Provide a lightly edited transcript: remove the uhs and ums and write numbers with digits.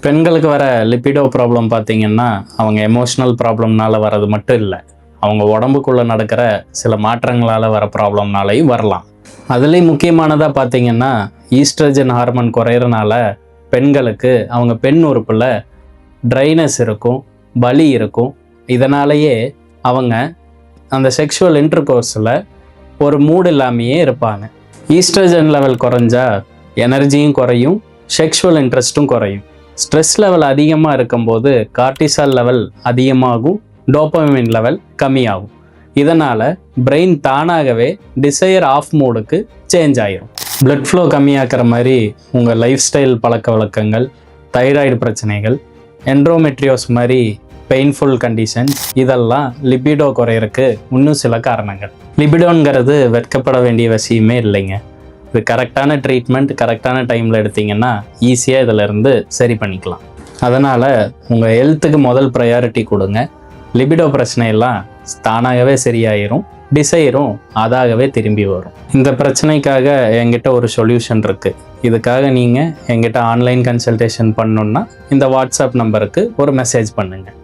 பெண்களுக்கு வர libido problem பார்த்தீங்கன்னா அவங்க எமோஷ்னல் ப்ராப்ளம்னால வர்றது மட்டும் இல்லை, அவங்க உடம்புக்குள்ளே நடக்கிற சில மாற்றங்களால் வர ப்ராப்ளம்னாலையும் வரலாம். அதுலேயும் முக்கியமானதாக பார்த்தீங்கன்னா ஈஸ்ட்ரஜன் ஹார்மோன் குறையிறனால பெண்களுக்கு அவங்க பெண் உறுப்பில் ட்ரைனஸ் இருக்கும், வலி இருக்கும். இதனாலேயே அவங்க அந்த செக்ஷுவல் இன்டர்கோர்ஸில் ஒரு மூடு இல்லாமையே இருப்பாங்க. ஈஸ்ட்ரஜன் லெவல் குறைஞ்சா எனர்ஜியும் குறையும், செக்ஷுவல் இன்ட்ரெஸ்ட்டும் குறையும். ஸ்ட்ரெஸ் லெவல் அதிகமாக இருக்கும்போது கார்டிசால் லெவல் அதிகமாகும், டோபமைன் லெவல் கம்மியாகும். இதனால் பிரெயின் தானாகவே டிசையர் ஆஃப் மோடுக்கு சேஞ்ச் ஆகிரும். பிளட் ஃப்ளோ கம்மியாக்குற மாதிரி உங்கள் லைஃப் ஸ்டைல் பழக்க வழக்கங்கள், தைராய்டு பிரச்சனைகள், என்ட்ரோமெட்ரியோஸ் மாதிரி பெயின்ஃபுல் கண்டிஷன்ஸ், இதெல்லாம் லிபிடோ குறையிறதுக்கு இன்னும் சில காரணங்கள். லிபிடோங்கிறது வெட்கப்பட வேண்டிய விஷயமே இல்லைங்க. இது கரெக்டான ட்ரீட்மெண்ட் கரெக்டான டைமில் எடுத்திங்கன்னா ஈஸியாக இதிலேருந்து சரி பண்ணிக்கலாம். அதனால் உங்கள் ஹெல்த்துக்கு முதல் ப்ரையாரிட்டி கொடுங்க. லிபிடோ பிரச்சனையெல்லாம் தானாகவே சரியாயிரும், டிசைரும் அதாகவே திரும்பி வரும். இந்த பிரச்சனைக்காக என்கிட்ட ஒரு சொல்யூஷன் இருக்குது. இதுக்காக நீங்கள் என்கிட்ட ஆன்லைன் கன்சல்டேஷன் பண்ணணுன்னா இந்த வாட்ஸ்அப் நம்பருக்கு ஒரு மெசேஜ் பண்ணுங்கள்.